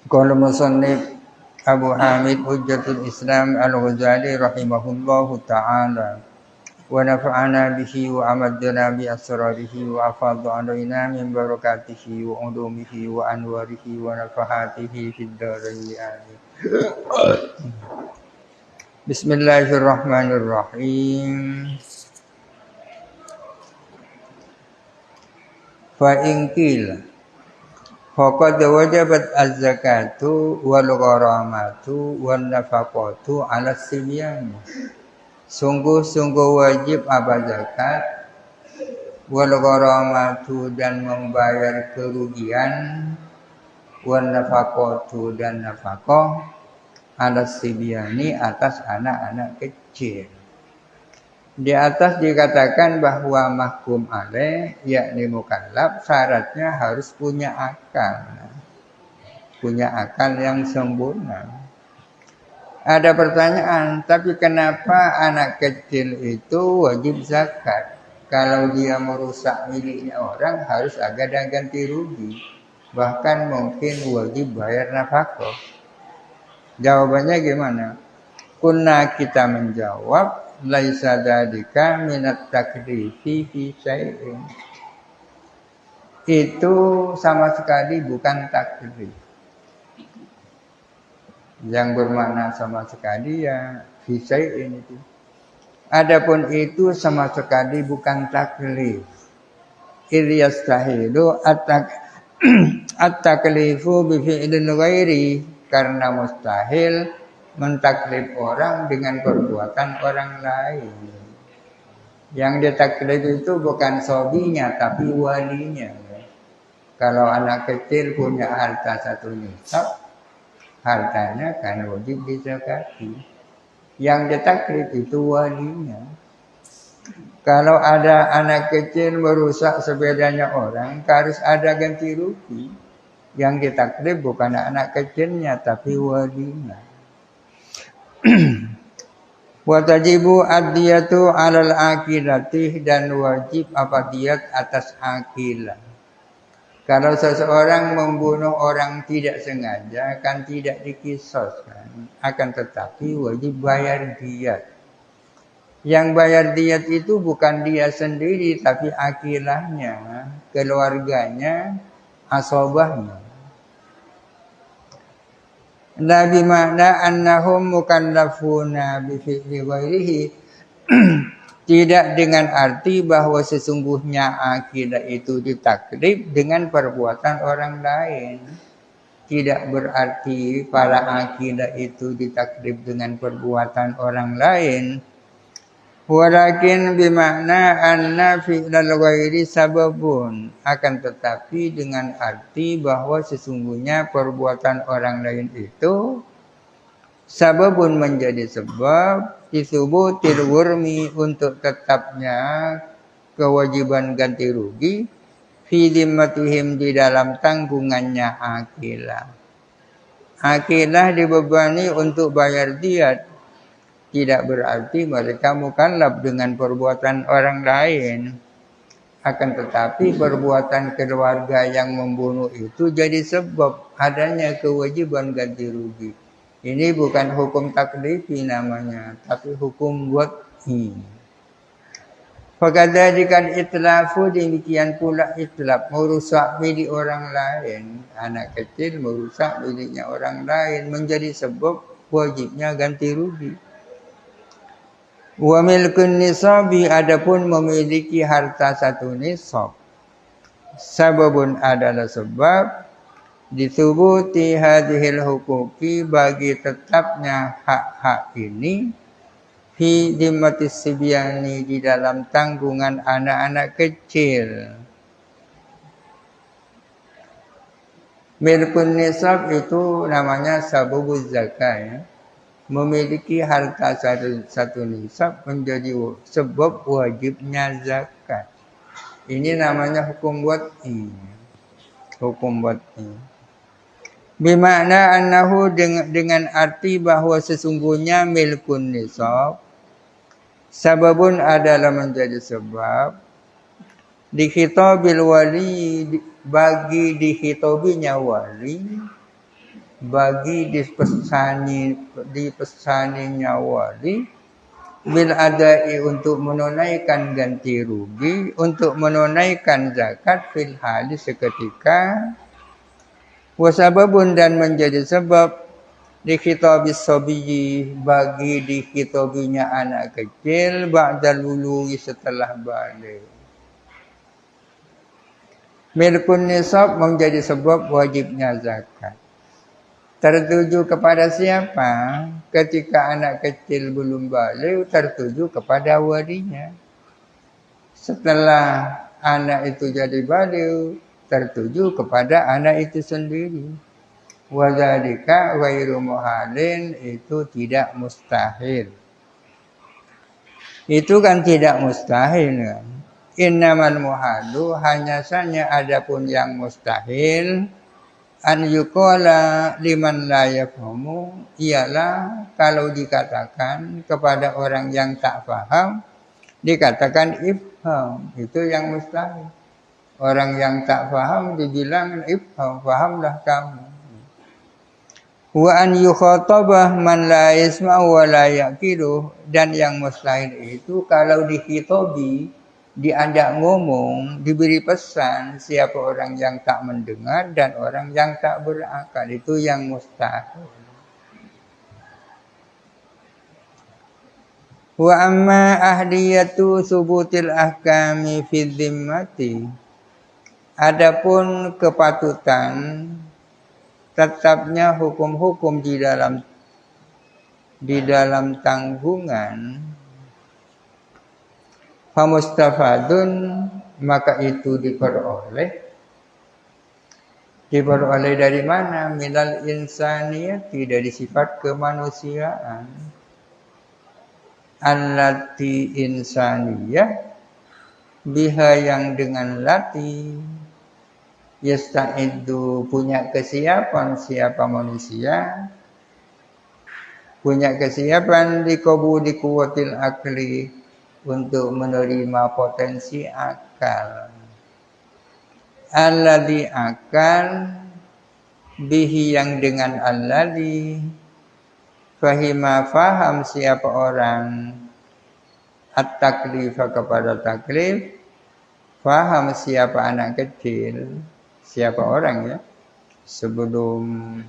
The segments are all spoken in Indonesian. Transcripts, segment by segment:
Qala musannif Abu Hamid Hujjatul Islam Al-Ghazali rahimahullahu ta'ala wa nafa'ana bihi wa amadna bi asrarihi wa afadha alaina min barakatihi wa ulumihi wa anwarihi wa nafahatihi fid dharain amin. Bismillahirrahmanirrahim. Fa in qila faqad wajabat az-zakatu wal gharamatu wan nafaqatu 'ala sibyan. Sungguh-sungguh wajib apa zakat, wal gharamatu dan membayar kerugian, wan nafaqatu dan nafkah 'ala sibyani atas anak-anak kecil. Di atas dikatakan bahwa mahkum alaih yakni mukallaf syaratnya harus punya akal yang sempurna. Ada pertanyaan, tapi kenapa anak kecil itu wajib zakat? Kalau dia merusak miliknya orang harus ada ganti rugi, bahkan mungkin wajib bayar nafkah. Jawabannya gimana? Kunna kita menjawab laisa dzalika minat taklifi fi syai'in. Itu sama sekali bukan taklif. Yang bermakna sama sekali ya fi syai'in itu. Adapun itu sama sekali bukan taklif. Yastahilu at-taklifu bi fi'lin ghairi, karena mustahil mentaklif orang dengan perbuatan orang lain. Yang ditaklif itu bukan sobinya tapi walinya. Kalau anak kecil punya harta 1 nisab, hartanya kan wajib dizakati. Yang ditaklif itu walinya. Kalau ada anak kecil merusak sepedanya orang, harus ada ganti rugi. Yang ditaklif bukan anak kecilnya tapi walinya. Wa tajibu ad-diyatu 'alal aqilati, dan wajib apa diyat atas aqilah. Kalau seseorang membunuh orang tidak sengaja kan tidak dikisoskan, akan tetapi wajib bayar diyat. Yang bayar diyat itu bukan dia sendiri tapi aqilahnya, keluarganya, asobahnya. La bimakna annahum mukallafuna bi fi'li ghairihi. Tidak dengan arti bahwa sesungguhnya akidah itu ditaklif dengan perbuatan orang lain. Tidak berarti para akidah itu ditaklif dengan perbuatan orang lain. Walakin bimakna anna fi'lal ghairi sababun. Akan tetapi dengan arti bahwa sesungguhnya perbuatan orang lain itu sababun, menjadi sebab disubutil wurmi, untuk tetapnya kewajiban ganti rugi, fi dhimmatihim, di dalam tanggungannya akilah. Akilah dibebani untuk bayar diyat. Tidak berarti mereka mukallaf dengan perbuatan orang lain. Akan tetapi perbuatan keluarga yang membunuh itu jadi sebab adanya kewajiban ganti rugi. Ini bukan hukum taklifi namanya, tapi hukum wad'i. Fakadzalikan itlafu, demikian pula itlaf, merusak milik orang lain. Anak kecil merusak miliknya orang lain menjadi sebab wajibnya ganti rugi. Wa milkun nisabi, adapun memiliki harta 1 nisab, sababun adalah sebab disubuti hadhil huquqi, bagi tetapnya hak-hak ini, fi dhimmatis sibyani, di dalam tanggungan anak-anak kecil. Milkun nisab itu namanya sababuz zakah ya. Memiliki harta 1 nisab menjadi sebab wajibnya zakat. Ini namanya hukum wad'i. Hukum wad'i. Bimakna annahu, dengan arti bahwa sesungguhnya milkun nisab sababun adalah menjadi sebab Dikhitabil wali, bagi dikhitabinya wali, bagi dipesaninya wali, bil adai, untuk menunaikan ganti rugi, untuk menunaikan zakat fil hali seketika, wasababun, dan menjadi sebab dikhitabis sabiyyi, bagi dikhitabinya anak kecil, ba'dal wuluwi, setelah balik. Milkun nisab, menjadi sebab wajibnya zakat. Tertuju kepada siapa? Ketika anak kecil belum balik, tertuju kepada walinya. Setelah anak itu jadi balik, tertuju kepada anak itu sendiri. Wadzalika ghairu muhalin, itu tidak mustahil. Itu kan tidak mustahil kan. Innamal muhalu, hanya saja adapun yang mustahil, an yuqala liman la yafhamu, ialah kalau dikatakan kepada orang yang tak paham, dikatakan ifham, itu yang mustahil. Orang yang tak paham dibilang ifham, pahamlah kamu. Wa an yukhatabah man la yasma'u wa la yaqilu, dan yang mustahil itu kalau dikhitabi, diajak ngomong, diberi pesan siapa orang yang tak mendengar dan orang yang tak berakal, itu yang mustahil. Wa amma ahliyatu subutil ahkami fi dhimmati, adapun kepatutan tetapnya hukum-hukum di dalam tanggungan, famustafadun, maka itu diperoleh dari mana? Minal insaniyati, dari sifat kemanusiaan. Allati insaniyah, biha, yang dengan lati, yasta'iddu, punya kesiapan siapa manusia, punya kesiapan liqabuli quwwatil akli, untuk menerima potensi akal. Alladzi, akal, bihi, yang dengan alladzi, fahima, faham siapa orang, at-taklifa, kepada taklif, faham siapa anak kecil, siapa orang ya, sebelum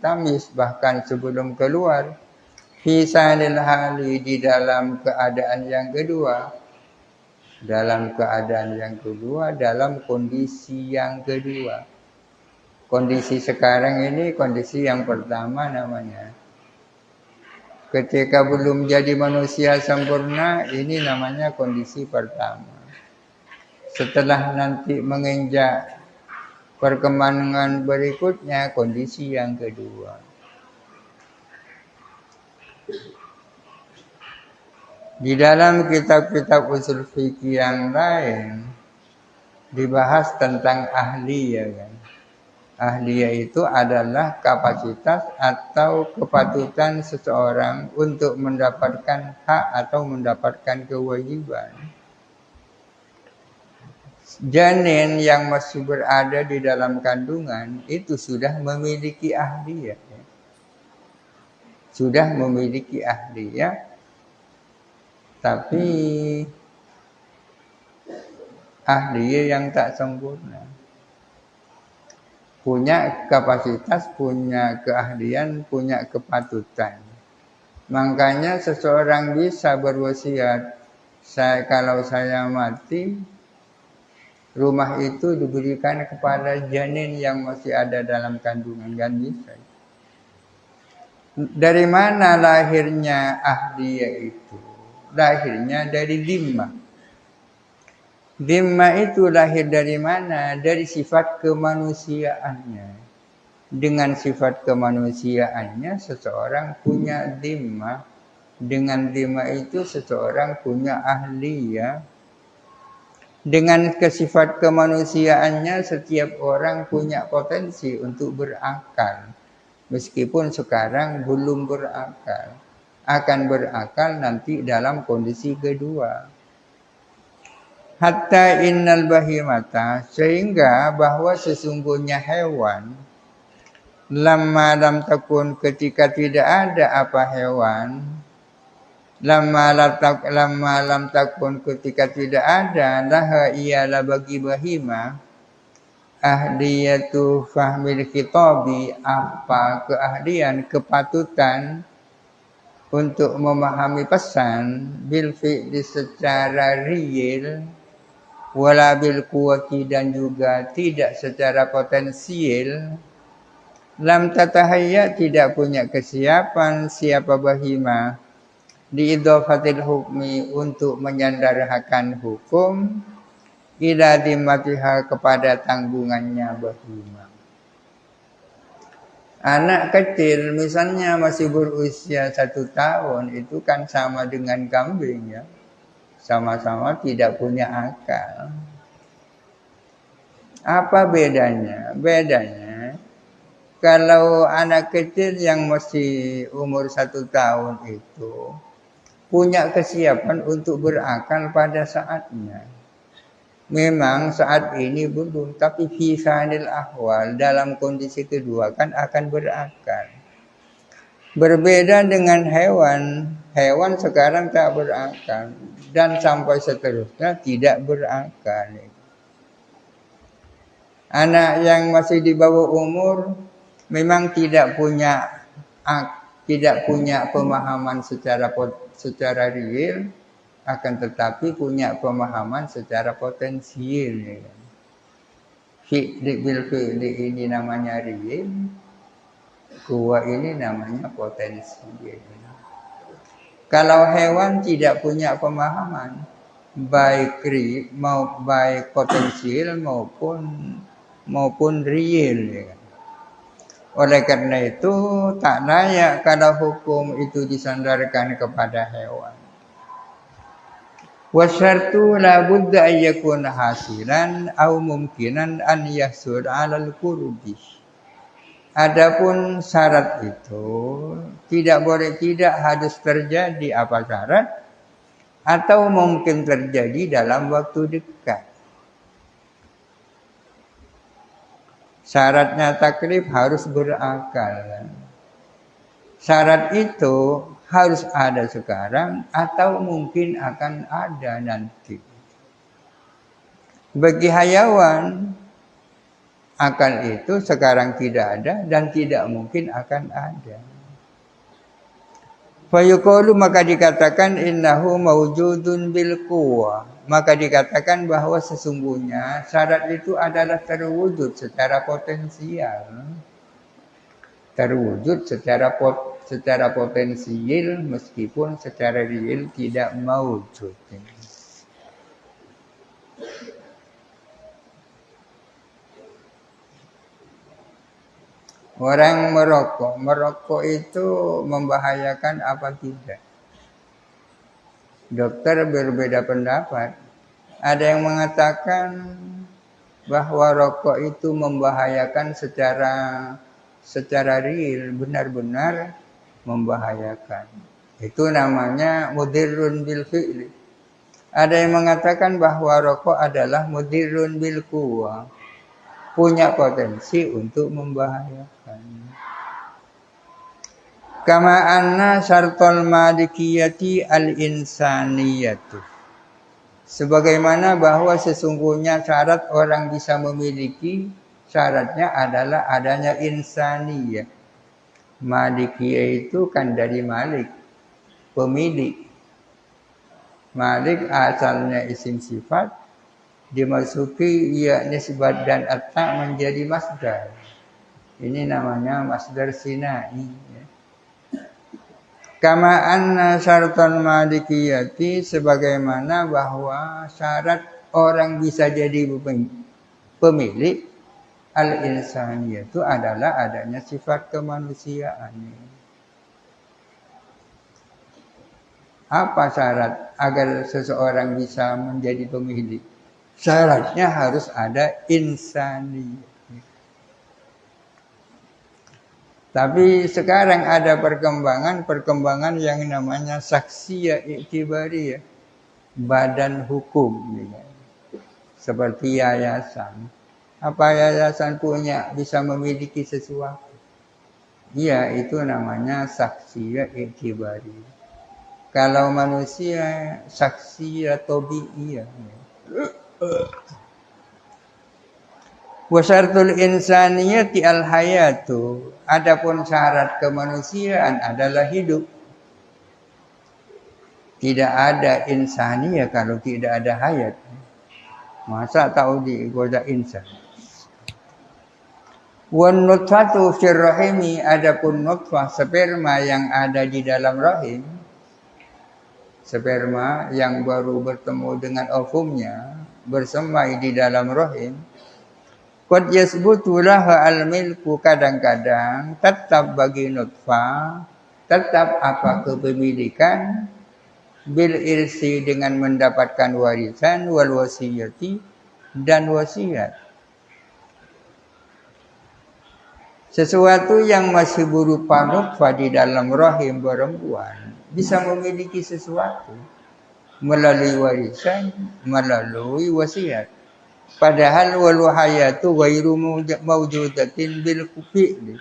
tamis, bahkan sebelum keluar, fi sanil hali, di dalam keadaan yang kedua, dalam kondisi yang kedua. Kondisi sekarang ini kondisi yang pertama namanya. Ketika belum jadi manusia sempurna, ini namanya kondisi pertama. Setelah nanti menginjak perkembangan berikutnya, kondisi yang kedua. Di dalam kitab-kitab usul fikih yang lain dibahas tentang ahliyah kan. Ahliyah itu adalah kapasitas atau kepatutan seseorang untuk mendapatkan hak atau mendapatkan kewajiban. Janin yang masih berada di dalam kandungan itu sudah memiliki ahliyah. Sudah memiliki ahliyah, tapi ahliyah yang tak sempurna. Punya kapasitas, punya keahlian, punya kepatutan. Makanya seseorang bisa berwasiat, kalau saya mati, rumah itu diberikan kepada janin yang masih ada dalam kandungan, kan bisa. Dari mana lahirnya ahliyah itu? Lahirnya dari dhimmah. Dhimmah itu lahir dari mana? Dari sifat kemanusiaannya. Dengan sifat kemanusiaannya seseorang punya dhimmah. Dengan dhimmah itu seseorang punya ahliyah. Dengan sifat kemanusiaannya setiap orang punya potensi untuk berakal. Meskipun sekarang belum berakal. Akan berakal nanti dalam kondisi kedua. Hatta innal bahimata, sehingga bahwa sesungguhnya hewan, lamma lam takun, ketika tidak ada apa hewan, lamma lam takun, ketika tidak ada, laha ialah bagi bahima, ahdiyatu fahmil khitabi, apa keahlian, kepatutan untuk memahami pesan, bil fi'li secara real, wala bil quwwati, dan juga tidak secara potensial. Lam tatahayya, tidak punya kesiapan siapa bahima, diidhafatil hukmi, untuk menyandarkan hukum, ila dimatiha, kepada tanggungannya bahima. Anak kecil misalnya masih berusia 1 tahun, itu kan sama dengan kambing ya, sama-sama tidak punya akal. Apa bedanya? Bedanya, kalau anak kecil yang masih umur 1 tahun itu punya kesiapan untuk berakal pada saatnya. Memang saat ini belum, tapi fi sanil ahwal, dalam kondisi kedua kan akan berakal. Berbeda dengan hewan. Hewan sekarang tak berakal dan sampai seterusnya tidak berakal. Anak yang masih di bawah umur memang tidak punya pemahaman secara real, akan tetapi punya pemahaman secara potensial. Fi'li ini namanya real, kuwa ini namanya potensial. Kalau hewan tidak punya pemahaman, baik potensial maupun real. Oleh karena itu tak layak kalau hukum itu disandarkan kepada hewan. Wasyartu la budda ayyakuna hasilan aw mumkinan an yahsul 'alal qurbi. Adapun syarat itu tidak harus terjadi apa syarat, atau mungkin terjadi dalam waktu dekat. Syaratnya taklif harus berakal. Syarat itu harus ada sekarang atau mungkin akan ada nanti. Bagi hayawan, akal itu sekarang tidak ada dan tidak mungkin akan ada. Fayuqalu, maka dikatakan innahu mawjudun bil quwwah. Maka dikatakan bahwa sesungguhnya syarat itu adalah terwujud secara potensial. Terwujud secara potensial meskipun secara real tidak mawujud. Orang merokok itu membahayakan apa tidak? Dokter berbeda pendapat. Ada yang mengatakan bahwa rokok itu membahayakan secara real, benar-benar membahayakan. Itu namanya mudirrun bil fi'li. Ada yang mengatakan bahwa rokok adalah mudirrun bil quwwah, punya potensi untuk membahayakan. Kama anna syartul malikiyati al-insaniyatu. Sebagaimana bahwa sesungguhnya syarat orang bisa memiliki, syaratnya adalah adanya insaniyah. Malikiyah itu kan dari malik, pemilik. Malik asalnya isim sifat, dimasuki ya nisbat dan atta menjadi masdar. Ini namanya masdar sinai. Kama anna syaratan malikiyati, sebagaimana bahwa syarat orang bisa jadi pemilik al-insaniyah itu adalah adanya sifat kemanusiaan. Apa syarat agar seseorang bisa menjadi pemilik? Syaratnya harus ada insaniyah. Tapi sekarang ada perkembangan yang namanya saksiyah iktibariyah, badan hukum. seperti yayasan. Apa yayasan punya bisa memiliki sesuatu? Iya, itu namanya saksi i'tibari. Kalau manusia saksi atau bi'iyah. Wa syartul insaniyati al hayatu. Adapun syarat kemanusiaan adalah hidup. Tidak ada insaniyah kalau tidak ada hayat. Masa tahu digoda insan. Wan nutfatu fir rahimi, adapun nutfah sperma yang ada di dalam rahim. Sperma yang baru bertemu dengan ovumnya, bersemai di dalam rahim. Qad yasbutu laha al-milku, kadang-kadang tetap bagi nutfah, tetap apa kepemilikan, bil irsi dengan mendapatkan warisan, wal wasiyati dan wasiat. Sesuatu yang masih berupa nutfah di dalam rahim perempuan bisa memiliki sesuatu melalui warisan, melalui wasiat. Padahal wal hayatu ghairu mawjudatin bil fi'li.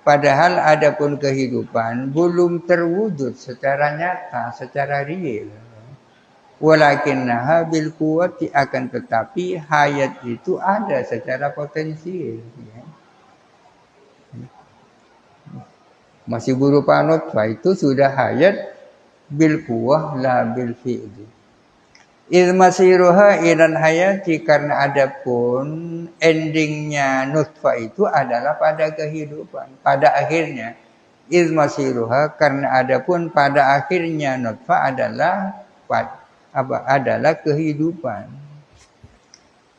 Padahal adapun kehidupan belum terwujud secara nyata, secara real. Walakinnaha bil quwwati, akan tetapi hayat itu ada secara potensial. Masih berupa nutfah itu sudah hayat bil quwwah la bil fi'li. Il masiruha ilal hayati, karena adapun endingnya nutfah itu adalah pada kehidupan, pada akhirnya. Il masiruha, karena adapun pada akhirnya nutfah adalah kehidupan.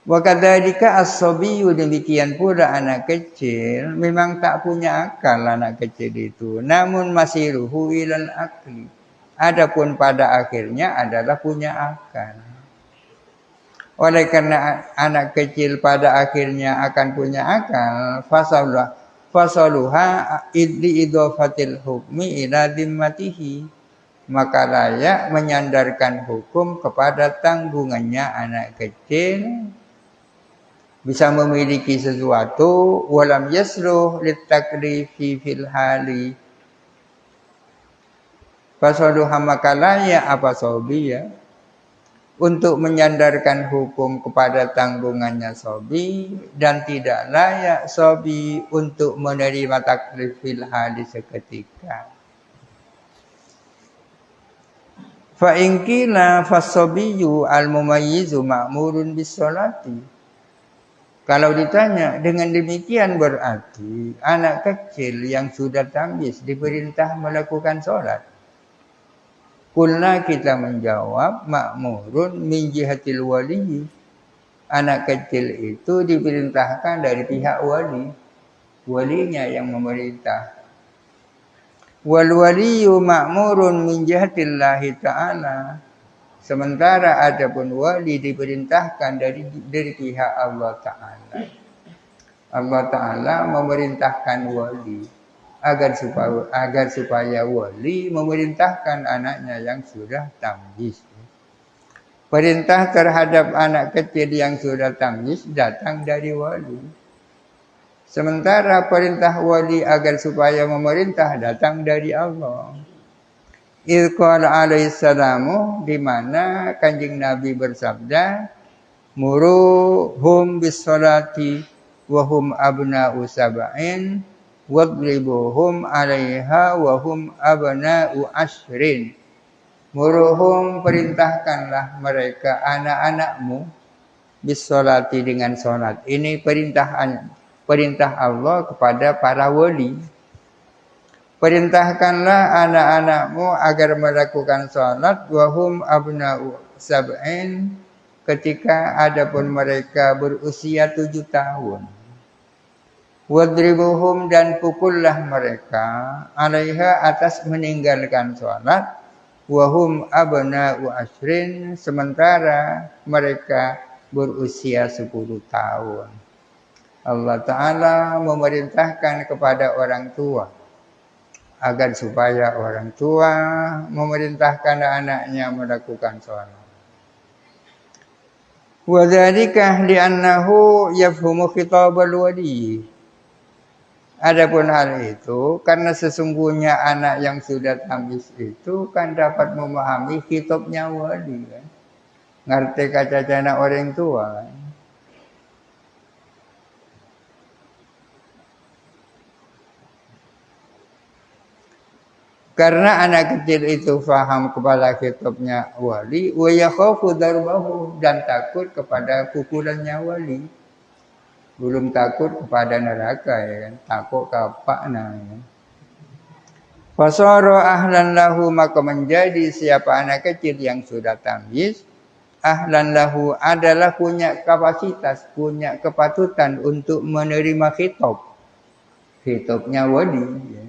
Wa kadzalika as-sabiyyu, demikian pula anak kecil memang tak punya akal anak kecil itu, namun masiruhu ilal akli. Adapun pada akhirnya adalah punya akal. Oleh karena anak kecil pada akhirnya akan punya akal, fasaluha li idhafatil hukmi ila dhimmatihi, maka layak menyandarkan hukum kepada tanggungannya anak kecil, bisa memiliki sesuatu, walam yasluh litaklifi fil hali. Fasaluha, maka layak apa sobiyah untuk menyandarkan hukum kepada tanggungannya sobi, dan tidak layak sobi untuk menerima taklif fil hali seketika. Fa in qila fasobiyyu al-mumayyizu ma'murun bis sholati. Kalau ditanya, dengan demikian berarti anak kecil yang sudah tamyiz diperintah melakukan sholat. Kulna, kita menjawab, ma'murun min jihatil wali. Anak kecil itu diperintahkan dari pihak wali. Walinya yang memerintah. Wal waliyu ma'murun min jihatillahi ta'ala. Sementara adapun wali diperintahkan dari pihak Allah Ta'ala. Allah Ta'ala memerintahkan wali agar supaya wali memerintahkan anaknya yang sudah tamyiz. Perintah terhadap anak kecil yang sudah tamyiz datang dari wali. Sementara perintah wali agar supaya memerintah datang dari Allah. Idh qala alaihissalamu, di mana Kanjeng Nabi bersabda, muruhum bis sholati wa hum abna'u sab'in wadribuhum 'alaiha wa hum abna'u ashrin. Muruhum, perintahkanlah mereka anak-anakmu bis sholati, dengan salat. Ini perintah Allah kepada para wali. Perintahkanlah anak-anakmu agar melakukan salat wa hum abna'u sab'in, ketika adapun mereka berusia 7 tahun. Wadribuhum, dan pukullah mereka, 'alaiha, atas meninggalkan salat, wa hum abna'u ashrin, sementara mereka berusia 10 tahun. Allah Ta'ala memerintahkan kepada orang tua agar supaya orang tua memerintahkan anaknya melakukan salat. Wa dzalika li'annahu yafhamu khitabal wali. Adapun hal itu karena sesungguhnya anak yang sudah tamis itu kan dapat memahami khitabnya wali kan. Ngerti kacacana orang tua kan. Karena anak kecil itu faham kepada khitabnya wali, wa yakhafu darbahu dan takut kepada pukulannya wali. Belum takut kepada neraka ya kan, takut kapakna ya. Fasara ahlan lahu maka menjadi siapa anak kecil yang sudah tamyiz, ahlan lahu adalah punya kapasitas, punya kepatutan untuk menerima khitabnya wali ya.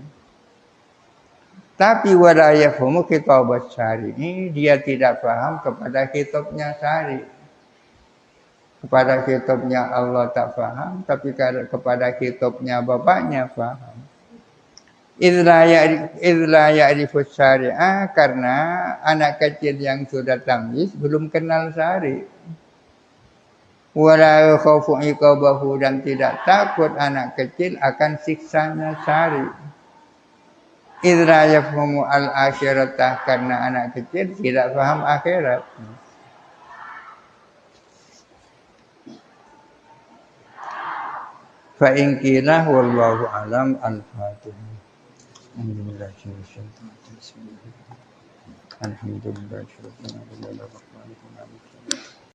Tapi wala yafhamu khitabat syari ini dia tidak paham kepada khitabnya syari. Kepada khitabnya Allah tak faham, tapi kepada khitabnya bapaknya faham. Idla ya'rifu syari'ah karena anak kecil yang sudah tamyiz belum kenal syari'. Wala yakhafu iqabahu dan tidak takut anak kecil akan siksanya syari'. Idla yafhamu al-akhiratah karena anak kecil tidak paham akhirat. Fa in qila wallahu alam al-fatihah. Alhamdulillah.